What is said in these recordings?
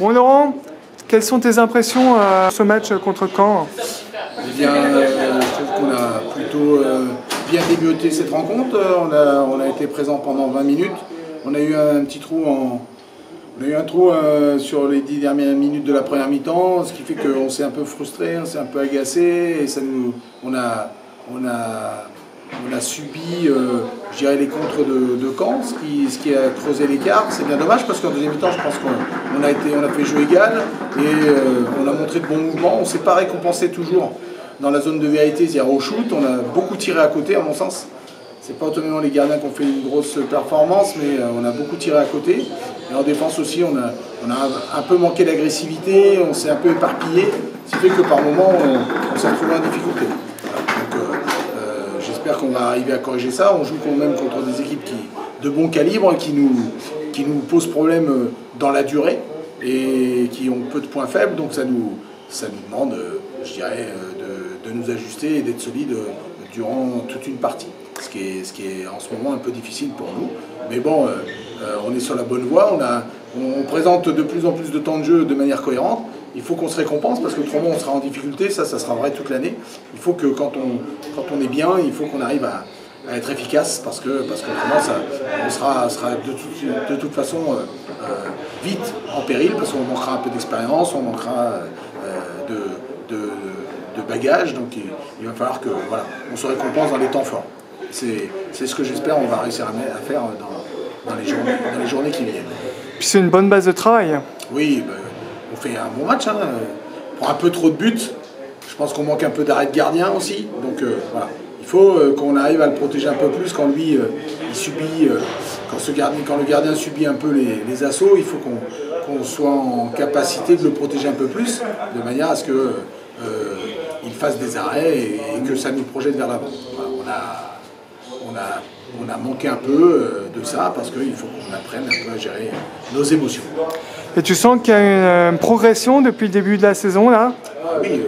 Bon Laurent, quelles sont tes impressions à ce match contre Caen? Eh bien, je trouve qu'on a plutôt bien débuté cette rencontre. On a été présent pendant 20 minutes. On a eu un petit trou sur les 10 dernières minutes de la première mi-temps, ce qui fait qu'on s'est un peu frustré, on s'est un peu agacé et on a subi, je dirais, les contres de Caen, ce qui a creusé l'écart. C'est bien dommage parce qu'en deuxième mi-temps, je pense qu'on a fait jeu égal et on a montré de bons mouvements. On ne s'est pas récompensé toujours dans la zone de vérité, c'est-à-dire au shoot. On a beaucoup tiré à côté, à mon sens. C'est pas automatiquement les gardiens qui ont fait une grosse performance, mais on a beaucoup tiré à côté. Et en défense aussi, on a un peu manqué d'agressivité, on s'est un peu éparpillé, ce qui fait que par moments, on s'est retrouvé en difficulté. J'espère qu'on va arriver à corriger ça. On joue quand même contre des équipes de bon calibre qui nous posent problème dans la durée et qui ont peu de points faibles. Donc ça nous demande, je dirais, de nous ajuster et d'être solide durant toute une partie. Ce qui est en ce moment un peu difficile pour nous. Mais bon, on est sur la bonne voie. On présente de plus en plus de temps de jeu de manière cohérente. Il faut qu'on se récompense parce qu'autrement on sera en difficulté, ça sera vrai toute l'année. Il faut que quand on est bien, il faut qu'on arrive à être efficace parce qu'autrement on sera de toute façon vite en péril parce qu'on manquera un peu d'expérience, on manquera de bagages, donc il va falloir que voilà, on se récompense dans les temps forts. C'est ce que j'espère on va réussir à faire dans les journées qui viennent. Puis c'est une bonne base de travail. Oui, on fait un bon match, hein. On prend un peu trop de buts. Je pense qu'on manque un peu d'arrêt de gardien aussi. Donc voilà, il faut qu'on arrive à le protéger un peu plus quand lui il subit, quand le gardien subit un peu les assauts. Il faut qu'on soit en capacité de le protéger un peu plus, de manière à ce que il fasse des arrêts et que ça nous projette vers l'avant. Voilà, on a manqué un peu de ça parce qu'il faut qu'on apprenne un peu à gérer nos émotions. Et tu sens qu'il y a une progression depuis le début de la saison là? Ah oui,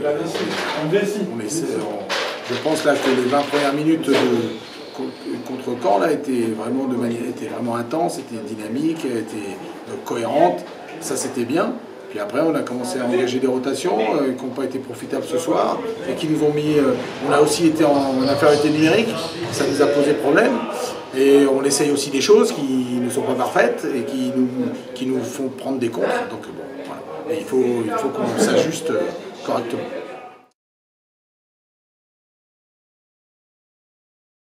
je pense là que les 20 premières minutes contre Caen là, étaient vraiment intenses, étaient dynamiques, étaient cohérentes. Ça c'était bien. Puis après, on a commencé à engager des rotations qui n'ont pas été profitables ce soir et qui nous ont mis. On a aussi été en infériorité numérique, ça nous a posé problème. Et on essaye aussi des choses qui ne sont pas parfaites et qui nous font prendre des comptes. Donc bon, voilà. Et il faut qu'on s'ajuste correctement.